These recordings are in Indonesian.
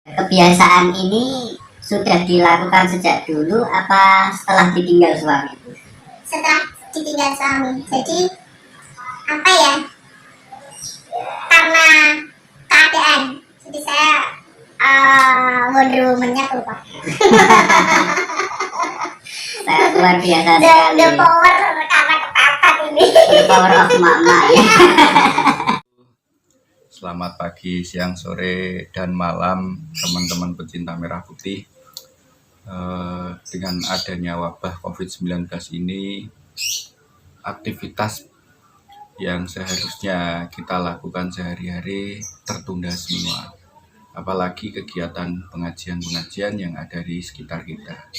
Kebiasaan ini sudah dilakukan sejak dulu apa setelah ditinggal suami? Setelah ditinggal suami. Jadi apa ya? Karena keadaan. Jadi saya Wonder Woman-nya keluar. Sangat luar biasa The sekali. power karena kepepet ini. The power of mama ya. Selamat pagi, siang, sore, dan malam teman-teman pecinta merah putih. Dengan adanya wabah COVID-19 ini, aktivitas yang seharusnya kita lakukan sehari-hari tertunda semua. Apalagi kegiatan pengajian-pengajian yang ada di sekitar kita.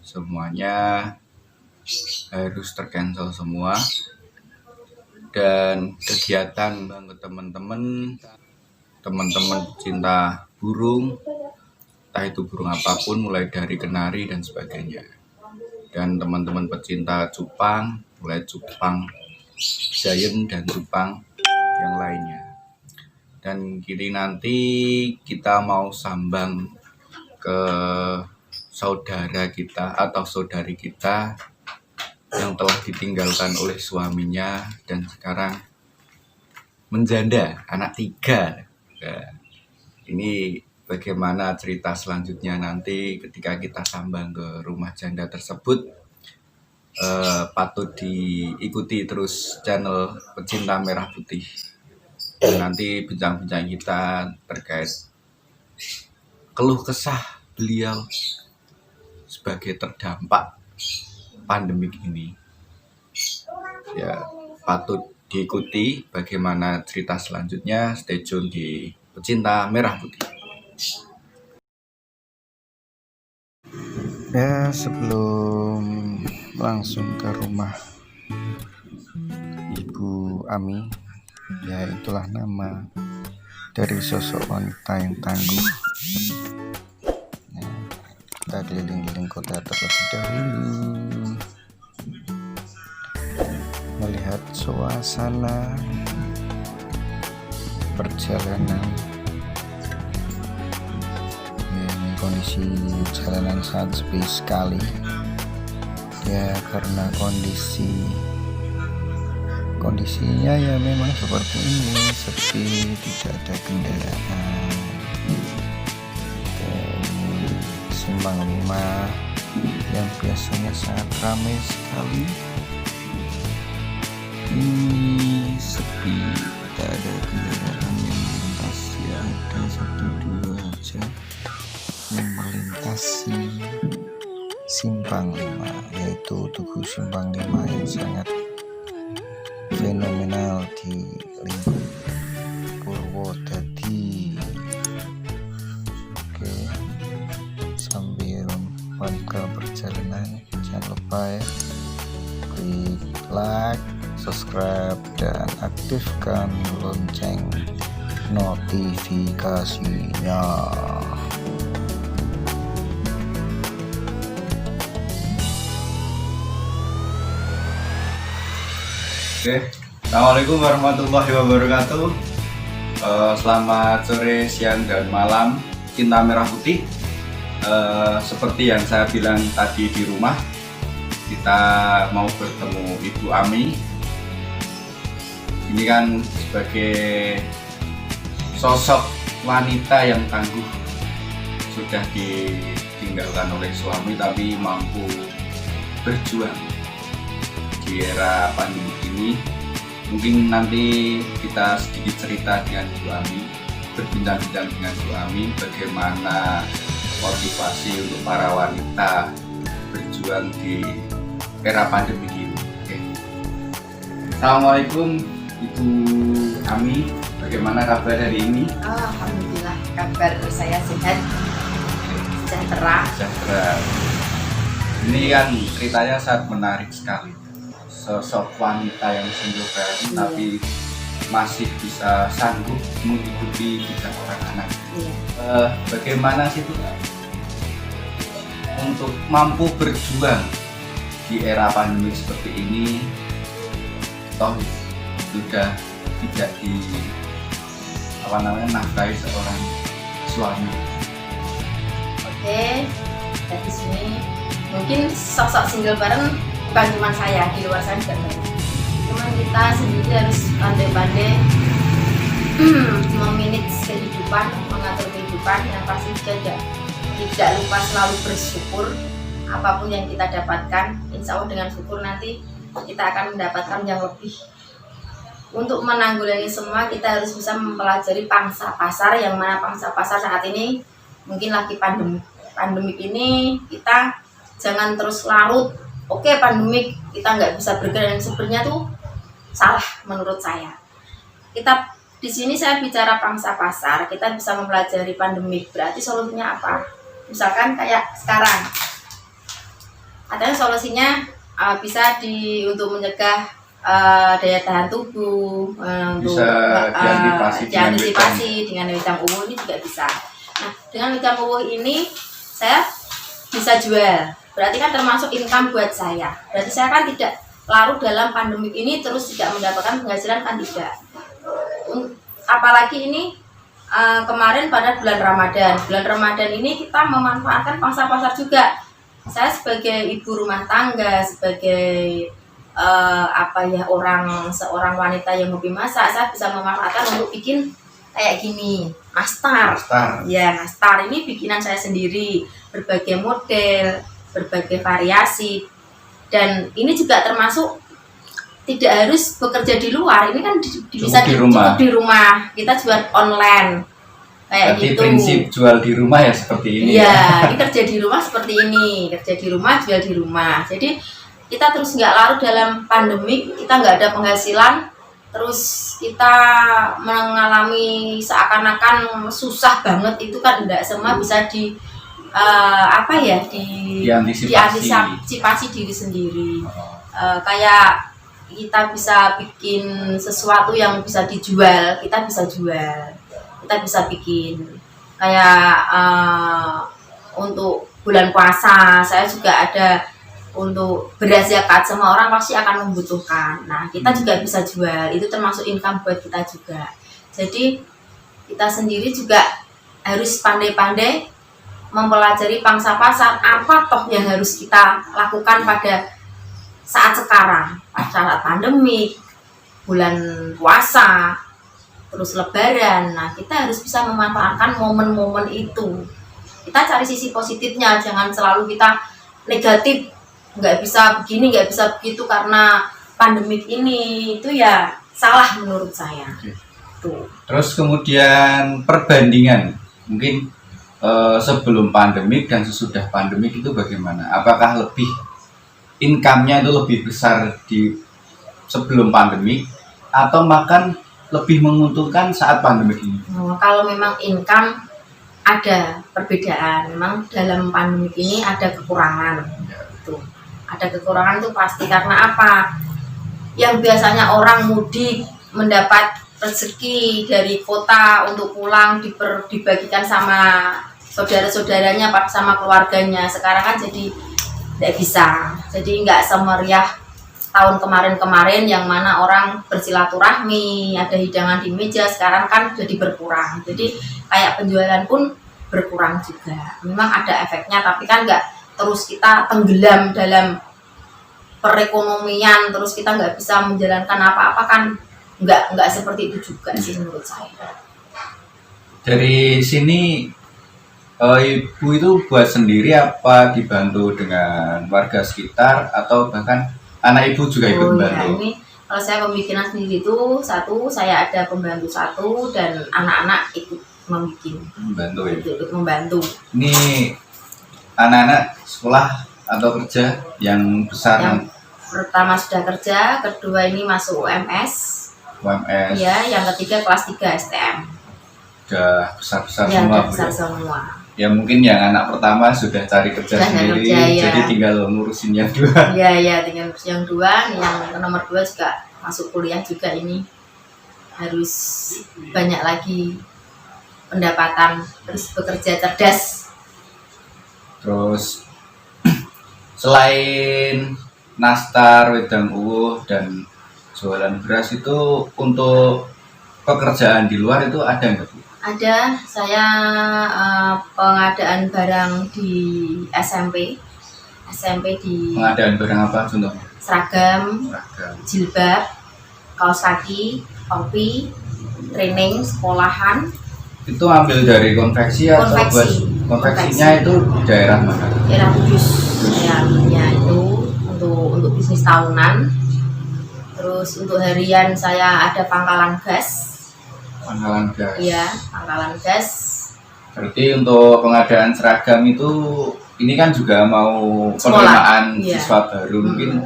Semuanya harus tercancel semua. Dan kegiatan bagi teman-teman pecinta burung, entah itu burung apapun, mulai dari kenari dan sebagainya, dan teman-teman pecinta cupang, mulai cupang giant dan cupang yang lainnya. Dan kini nanti kita mau sambang ke saudara kita atau saudari kita yang telah ditinggalkan oleh suaminya dan sekarang menjanda, anak 3. Nah, ini bagaimana cerita selanjutnya nanti ketika kita sambang ke rumah janda tersebut. Patut diikuti terus channel Pecinta Merah Putih. Dan nanti bincang-bincang kita terkait keluh kesah beliau sebagai terdampak pandemik ini. Ya, patut diikuti bagaimana cerita selanjutnya. Stay tune di Pecinta Merah Putih. Ya, sebelum langsung ke rumah Ibu Ami, ya itulah nama dari sosok wanita yang tangguh. Ya, kita keliling-keliling kota terlebih dahulu, melihat suasana perjalanan. Ini kondisi jalanan sangat sepi sekali ya, karena kondisinya ya memang seperti ini, sepi, tidak ada kendaraan. Dan simpang 5 yang biasanya sangat ramai sekali ini sepi, tidak ada kendaraan yang melintas, ya ada 1-2 aja yang melintasi simpang 5, yaitu Tugu Simpang 5 yang sangat fenomenal di lingkup Purwodadi. Oke, sambil melanjutkan perjalanan, jangan lupa ya, klik like, subscribe, dan aktifkan lonceng notifikasinya. Oke, Assalamualaikum warahmatullahi wabarakatuh. Selamat sore, siang, dan malam Cinta Merah Putih. Seperti yang saya bilang tadi di rumah, kita mau bertemu Ibu Ami. Ini kan sebagai sosok wanita yang tangguh, sudah ditinggalkan oleh suami tapi mampu berjuang di era pandemi ini. Mungkin nanti kita sedikit cerita dengan Bu Ami, berbincang-bincang dengan Bu Ami bagaimana motivasi untuk para wanita berjuang di era pandemi ini. Oke. Assalamualaikum Ibu Ami, bagaimana kabar hari ini? Alhamdulillah, kabar saya sehat, sejahtera. Ini kan ceritanya sangat menarik sekali. Sosok wanita yang sendiri tapi masih bisa sanggup menghidupi 3 orang anak. Bagaimana sih itu untuk mampu berjuang di era pandemi seperti ini? Toh sudah tidak nafkahi seorang suami. Oke, dari sini mungkin sosok single parent bukan cuma saya, di luar sana juga banyak. Cuman kita sendiri harus pandai-pandai memanage kehidupan, mengatur kehidupan, yang pasti tidak lupa selalu bersyukur apapun yang kita dapatkan. Insya Allah dengan syukur nanti kita akan mendapatkan yang lebih. Untuk menanggulangi semua kita harus bisa mempelajari pangsa pasar, yang mana pangsa pasar saat ini mungkin lagi pandemik ini kita jangan terus larut. Oke, pandemik kita nggak bisa bergerak, dan sebenarnya tuh salah menurut saya. Kita di sini saya bicara pangsa pasar, kita bisa mempelajari pandemik, berarti solusinya apa? Misalkan kayak sekarang katanya solusinya bisa untuk mencegah daya tahan tubuh, untuk diantisipasi dengan wedang uwu ini juga bisa. Nah, dengan wedang uwu ini saya bisa jual, berarti kan termasuk income buat saya. Berarti saya kan tidak larut dalam pandemik ini terus tidak mendapatkan penghasilan, kan tidak. Apalagi ini kemarin pada bulan Ramadan ini kita memanfaatkan pangsa pasar juga. Saya sebagai ibu rumah tangga, sebagai seorang wanita yang hobi masak, saya bisa memanfaatkan untuk bikin kayak gini, nastar. Ya, nastar ini bikinan saya sendiri, berbagai model, berbagai variasi, dan ini juga termasuk tidak harus bekerja di luar. Ini kan bisa cukup di rumah. Kita jual online kayak gitu. Prinsip jual di rumah ya seperti ini. Iya, ini kerja di rumah seperti ini, kerja di rumah, jual di rumah. Jadi kita terus nggak larut dalam pandemik, kita nggak ada penghasilan, terus kita mengalami seakan-akan susah banget, itu kan enggak. Semua bisa diantisipasi diri sendiri. Kayak kita bisa bikin sesuatu yang bisa dijual, kita bisa jual, kita bisa bikin kayak untuk bulan puasa saya juga ada untuk beras zakat, semua orang pasti akan membutuhkan. Nah, kita juga bisa jual, itu termasuk income buat kita juga. Jadi kita sendiri juga harus pandai-pandai mempelajari pangsa pasar, apa toh yang harus kita lakukan pada saat sekarang, pada saat pandemi, bulan puasa, terus lebaran. Nah, kita harus bisa memanfaatkan momen-momen itu. Kita cari sisi positifnya, jangan selalu kita negatif, nggak bisa begini, nggak bisa begitu karena pandemik ini. Itu ya salah menurut saya. Tuh. Terus kemudian perbandingan mungkin sebelum pandemik dan sesudah pandemik itu bagaimana? Apakah lebih income-nya itu lebih besar di sebelum pandemik atau makan lebih menguntungkan saat pandemik ini? Kalau memang income ada perbedaan, memang dalam pandemik ini ada kekurangan. Tuh. Ada kekurangan itu pasti, karena apa? Yang biasanya orang mudik mendapat rezeki dari kota untuk pulang dibagikan sama saudara-saudaranya, sama keluarganya. Sekarang kan jadi tidak bisa, jadi nggak semeriah tahun kemarin-kemarin yang mana orang bersilaturahmi, ada hidangan di meja. Sekarang kan jadi berkurang, jadi kayak penjualan pun berkurang juga. Memang ada efeknya, tapi kan nggak terus kita tenggelam dalam perekonomian, terus kita nggak bisa menjalankan apa-apa, kan nggak seperti itu juga sih menurut saya. Dari sini ibu itu buat sendiri apa dibantu dengan warga sekitar atau bahkan anak ibu juga ikut membantu? Ya, ini kalau saya pembikinan sendiri itu saya ada pembantu satu dan anak-anak ikut membantu. Ikut membantu. Ini anak-anak sekolah atau kerja yang besar? Yang pertama sudah kerja, kedua ini masuk UMS. Ya, yang ketiga kelas 3 STM. Sudah besar-besar ya, semua. Besar semua. Ya mungkin yang anak pertama sudah cari kerja sendiri, jadi tinggal ngurusin yang dua. Iya, tinggal ngurusin yang dua. Yang nomor 2 juga masuk kuliah juga, ini harus banyak lagi pendapatan, terus bekerja cerdas. Terus selain nastar, wedang uwuh dan jualan beras itu untuk pekerjaan di luar itu ada nggak Bu? Ada, saya pengadaan barang di SMP di Pengadaan barang apa contohnya? seragam, Seragam. jilbab, kaos kaki, topi, training, sekolahan, Itu ambil dari konveksi atau Konveksi. konveksinya itu di daerah mana? daerah Kudus. Saya ambilnya itu untuk bisnis tahunan. Terus untuk harian saya ada pangkalan gas. Pangkalan gas. Iya, pangkalan gas. Berarti untuk pengadaan seragam itu ini kan juga mau Sekolah. penerimaan Iya. siswa baru mungkin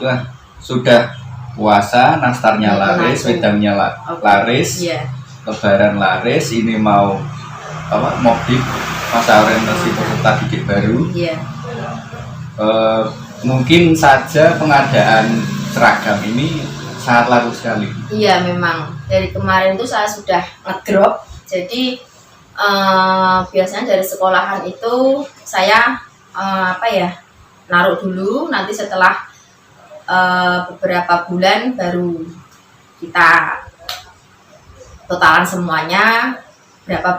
lah sudah puasa, nastarnya laris, Mengaku. wedangnya Oke. laris, Iya. lebaran laris, ini mau apa mudik masa orientasi peserta didik baru. Iya. Mungkin saja pengadaan seragam ini sangat laku sekali. Iya, memang dari kemarin tuh saya sudah ngedrop. Jadi biasanya dari sekolahan itu saya naruh dulu, nanti setelah beberapa bulan baru kita totalan semuanya berapa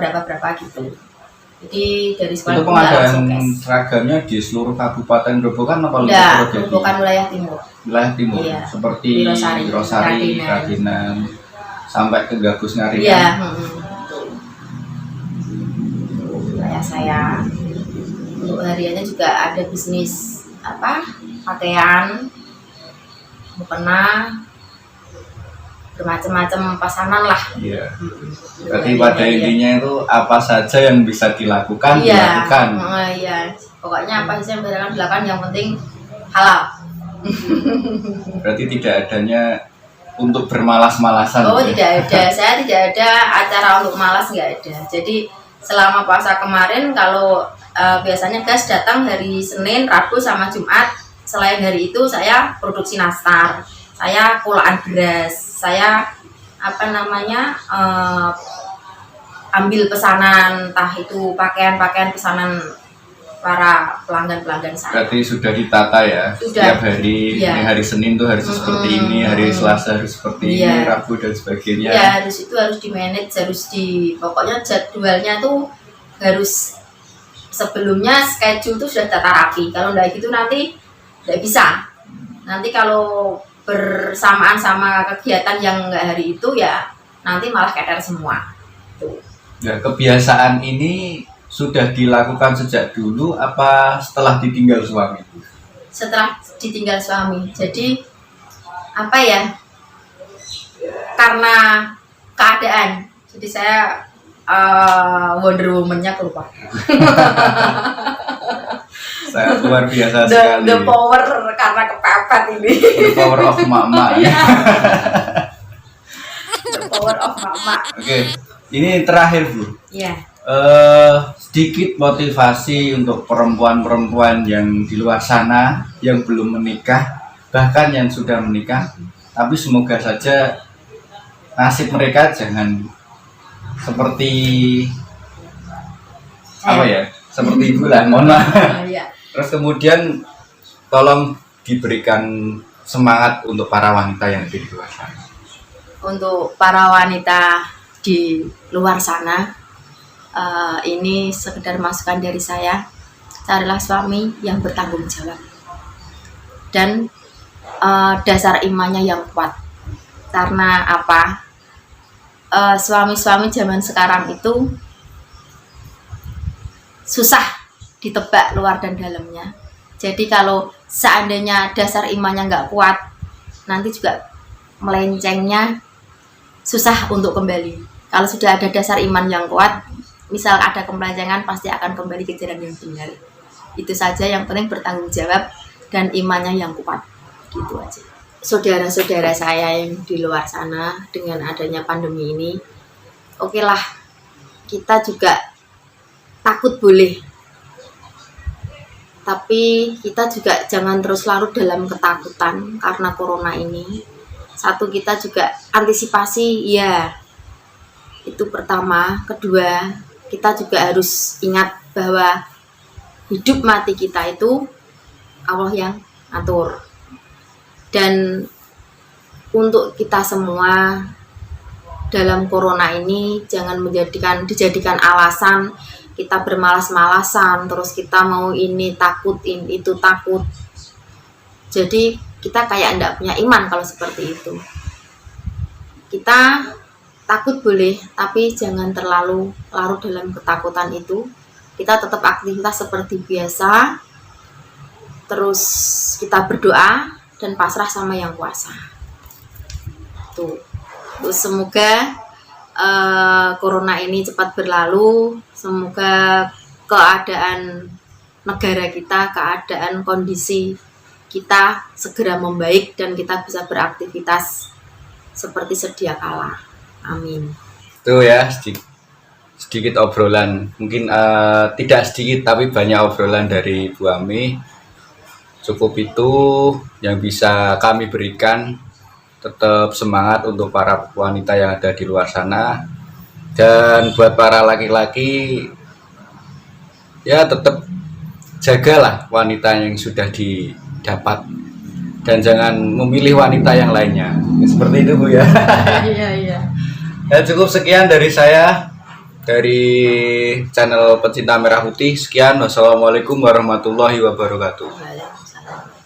gitu. Jadi dari sekolah Itu pengadaan seragamnya di seluruh kabupaten Grobogan apa udah Purwodadi? bukan wilayah timur. Wilayah timur Iya. seperti Wirosari, Wirosari, Kradenan. Kradenan, sampai ke Gabus Ngaringan. Iya, wilayah saya. Untuk hariannya juga ada bisnis pakaian, mukena, bermacam-macam pasanan lah. Iya. Berarti pada intinya itu apa saja yang bisa dilakukan Iya, dilakukan. iya. Pokoknya apa saja yang bisa dilakukan, yang penting halal. Berarti tidak adanya untuk bermalas-malasan. Oh, ya? tidak ada. Saya tidak ada acara untuk malas, nggak ada. Jadi selama puasa kemarin kalau biasanya gas datang hari Senin, Rabu sama Jumat. Selain hari itu saya produksi nastar, saya kulaan beras, saya ambil pesanan, entah itu pakaian-pakaian pesanan para pelanggan saya. Berarti sudah ditata ya. Sudah. Setiap hari, Iya. ini hari Senin tuh harus seperti ini, hari Selasa harus seperti ini, Iya. Rabu dan sebagainya. Ya harus di-manage, pokoknya jadwalnya tuh harus sebelumnya schedule tuh sudah tata rapi. Kalau enggak gitu nanti enggak bisa. Nanti kalau bersamaan sama kegiatan yang enggak hari itu ya nanti malah keter semua. Tuh. Ya, kebiasaan ini sudah dilakukan sejak dulu apa setelah ditinggal suami? Setelah ditinggal suami. Jadi karena keadaan. Jadi saya Wonder Woman-nya keluar. Sangat luar biasa sekali. The power karena kepepet ini. The power of mama. Iya. The power of mama. Oke, ini terakhir Bu. Iya. Sedikit motivasi untuk perempuan-perempuan yang di luar sana yang belum menikah, bahkan yang sudah menikah, tapi semoga saja nasib mereka jangan seperti seperti ibu lah, mohon maaf. Iya. Terus kemudian tolong diberikan semangat untuk para wanita yang ada di luar sana. Untuk para wanita di luar sana, ini sekedar masukan dari saya. Carilah suami yang bertanggung jawab dan dasar imannya yang kuat. Karena apa? Suami-suami zaman sekarang itu susah ditebak luar dan dalamnya. Jadi kalau seandainya dasar imannya nggak kuat, nanti juga melencengnya susah untuk kembali. Kalau sudah ada dasar iman yang kuat, misal ada kemelencengan pasti akan kembali ke jalan yang benar. Itu saja, yang penting bertanggung jawab dan imannya yang kuat. Gitu aja. Saudara-saudara saya yang di luar sana, dengan adanya pandemi ini, oke lah, kita juga takut boleh, tapi kita juga jangan terus larut dalam ketakutan karena corona ini. Satu, kita juga antisipasi, ya itu pertama. Kedua, kita juga harus ingat bahwa hidup mati kita itu Allah yang atur. Dan untuk kita semua, dalam corona ini jangan dijadikan alasan kita bermalas-malasan, terus kita mau ini takut, itu takut. Jadi kita kayak enggak punya iman kalau seperti itu. Kita takut boleh, tapi jangan terlalu larut dalam ketakutan itu. Kita tetap aktivitas seperti biasa, terus kita berdoa dan pasrah sama yang kuasa. Tuh. Terus semoga corona ini cepat berlalu, semoga keadaan negara kita, keadaan kondisi kita segera membaik dan kita bisa beraktivitas seperti sedia kala. Amin. Itu ya sedikit obrolan, mungkin tidak sedikit tapi banyak obrolan dari Bu Ami. Cukup itu yang bisa kami berikan. Tetap semangat untuk para wanita yang ada di luar sana, dan buat para laki-laki ya tetap jagalah wanita yang sudah didapat dan jangan memilih wanita yang lainnya. Seperti itu Bu ya. Iya. Ya, cukup sekian dari saya dari channel Pecinta Merah Putih. Sekian, wassalamualaikum warahmatullahi wabarakatuh. Waalaikumsalam.